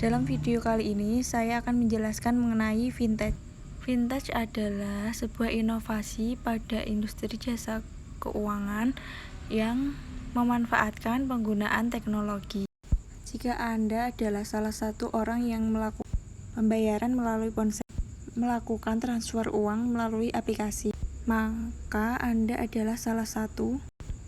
Dalam video kali ini, saya akan menjelaskan mengenai vintage. Vintage adalah sebuah inovasi pada industri jasa keuangan yang memanfaatkan penggunaan teknologi. Jika Anda adalah salah satu orang yang melakukan pembayaran melalui ponsel, melakukan transfer uang melalui aplikasi, maka Anda adalah salah satu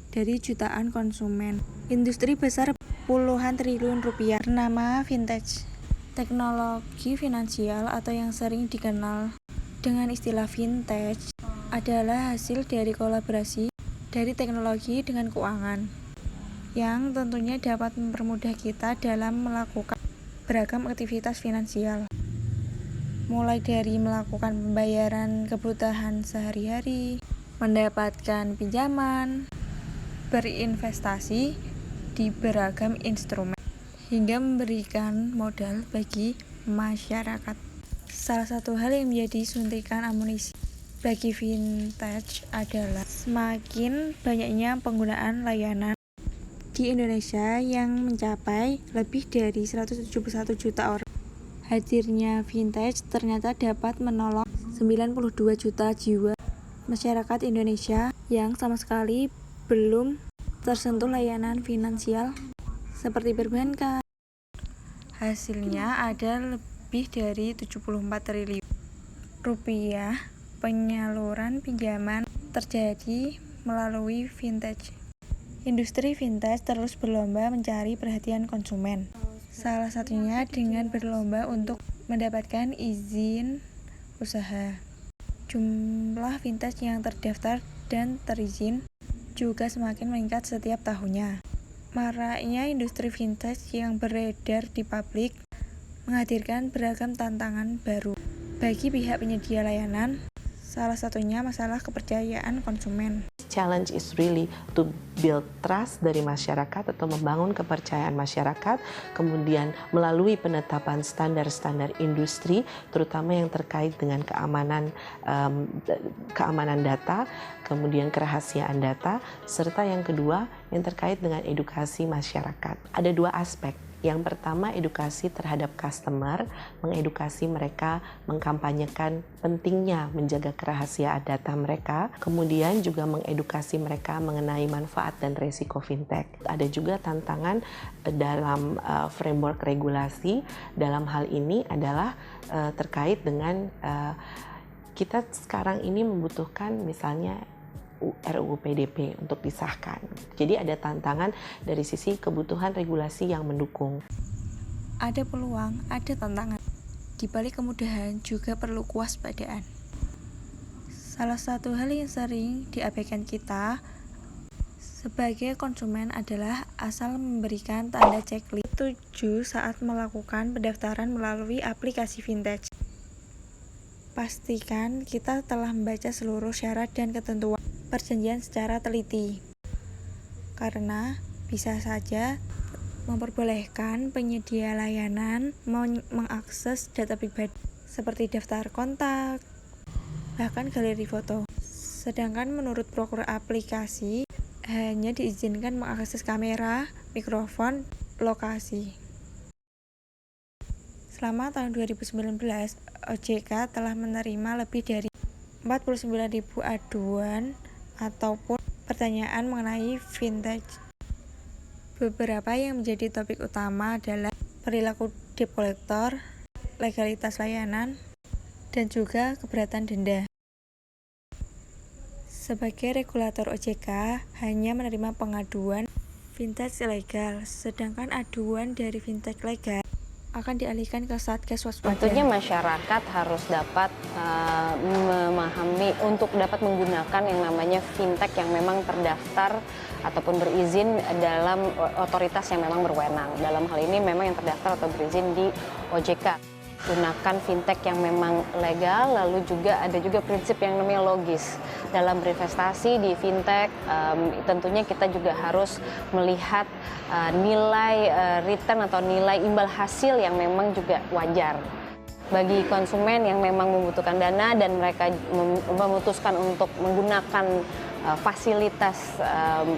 dari jutaan konsumen. Industri besar puluhan triliun rupiah bernama vintage. Teknologi finansial atau yang sering dikenal dengan istilah vintage adalah hasil dari kolaborasi dari teknologi dengan keuangan yang tentunya dapat mempermudah kita dalam melakukan beragam aktivitas finansial, mulai dari melakukan pembayaran kebutuhan sehari-hari, mendapatkan pinjaman, berinvestasi di beragam instrumen, hingga memberikan modal bagi masyarakat. Salah satu hal yang menjadi suntikan amunisi bagi vintage adalah semakin banyaknya penggunaan layanan di Indonesia yang mencapai lebih dari 171 juta orang. Hadirnya vintage ternyata dapat menolong 92 juta jiwa masyarakat Indonesia yang sama sekali belum tersentuh layanan finansial seperti perbankan. Hasilnya ada lebih dari 74 triliun rupiah penyaluran pinjaman terjadi melalui vintage. Industri vintage terus berlomba mencari perhatian konsumen. Salah satunya dengan berlomba untuk mendapatkan izin usaha. Jumlah vintage yang terdaftar dan terizin juga semakin meningkat setiap tahunnya. Maraknya industri vintage yang beredar di publik menghadirkan beragam tantangan baru bagi pihak penyedia layanan, salah satunya masalah kepercayaan konsumen. Challenge is really to build trust dari masyarakat atau membangun kepercayaan masyarakat, kemudian melalui penetapan standar-standar industri, terutama yang terkait dengan keamanan data, kemudian kerahasiaan data, serta yang kedua yang terkait dengan edukasi masyarakat. Ada dua aspek. Yang pertama, edukasi terhadap customer, mengedukasi mereka, mengkampanyekan pentingnya menjaga kerahasiaan data mereka, kemudian juga mengedukasi mereka mengenai manfaat dan resiko fintech. Ada juga tantangan dalam framework regulasi, dalam hal ini adalah terkait dengan kita sekarang ini membutuhkan misalnya RUU PDP untuk disahkan. Jadi ada tantangan dari sisi kebutuhan regulasi yang mendukung. Ada peluang, ada tantangan. Di balik kemudahan juga perlu kewaspadaan. Salah satu hal yang sering diabaikan kita sebagai konsumen adalah asal memberikan tanda checklist setuju saat melakukan pendaftaran melalui aplikasi vintage. Pastikan kita telah membaca seluruh syarat dan ketentuan perjanjian secara teliti, karena bisa saja memperbolehkan penyedia layanan mengakses data pribadi seperti daftar kontak, bahkan galeri foto. Sedangkan menurut proker aplikasi hanya diizinkan mengakses kamera, mikrofon, lokasi. Selama tahun 2019, OJK telah menerima lebih dari 49.000 aduan ataupun pertanyaan mengenai vintage. Beberapa yang menjadi topik utama adalah perilaku debt collector, legalitas layanan, dan juga keberatan denda. Sebagai regulator OJK hanya menerima pengaduan vintage ilegal, sedangkan aduan dari vintage legal akan dialihkan ke Satgas Waspada. Tentunya masyarakat harus dapat memahami untuk dapat menggunakan yang namanya fintech yang memang terdaftar ataupun berizin dalam otoritas yang memang berwenang. Dalam hal ini memang yang terdaftar atau berizin di OJK. Gunakan fintech yang memang legal, lalu juga ada juga prinsip yang namanya logis. Dalam berinvestasi di fintech, tentunya kita juga harus melihat nilai return atau nilai imbal hasil yang memang juga wajar. Bagi konsumen yang memang membutuhkan dana dan mereka memutuskan untuk menggunakan fasilitas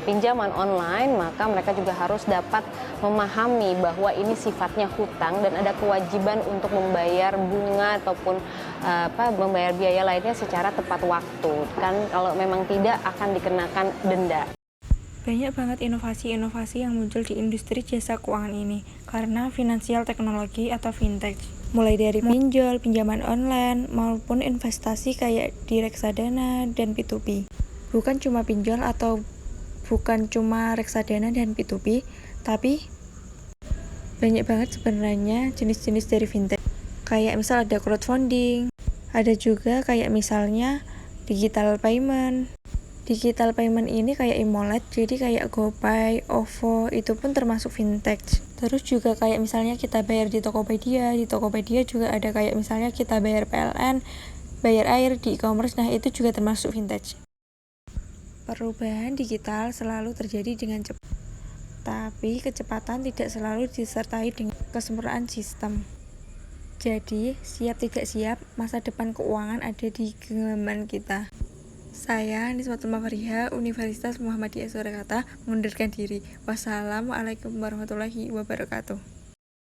pinjaman online, maka mereka juga harus dapat memahami bahwa ini sifatnya hutang dan ada kewajiban untuk membayar bunga ataupun membayar biaya lainnya secara tepat waktu. Kan kalau memang tidak akan dikenakan denda. Banyak banget inovasi-inovasi yang muncul di industri jasa keuangan ini karena finansial teknologi atau fintech. Mulai dari pinjol, pinjaman online, maupun investasi kayak di reksadana dan P2P. Bukan cuma pinjol atau bukan cuma reksadana dan P2P, tapi banyak banget sebenarnya jenis-jenis dari fintech. Kayak misal ada crowdfunding, ada juga kayak misalnya digital payment. Digital payment ini kayak e-wallet, jadi kayak GoPay, OVO, itu pun termasuk fintech. Terus juga kayak misalnya kita bayar di Tokopedia juga ada kayak misalnya kita bayar PLN, bayar air di e-commerce, nah itu juga termasuk fintech. Perubahan digital selalu terjadi dengan cepat, tapi kecepatan tidak selalu disertai dengan kesempurnaan sistem. Jadi, siap tidak siap, masa depan keuangan ada di genggaman kita. Saya, Nismatul Mafariha, Universitas Muhammadiyah Surakarta, mengundurkan diri. Wassalamualaikum warahmatullahi wabarakatuh.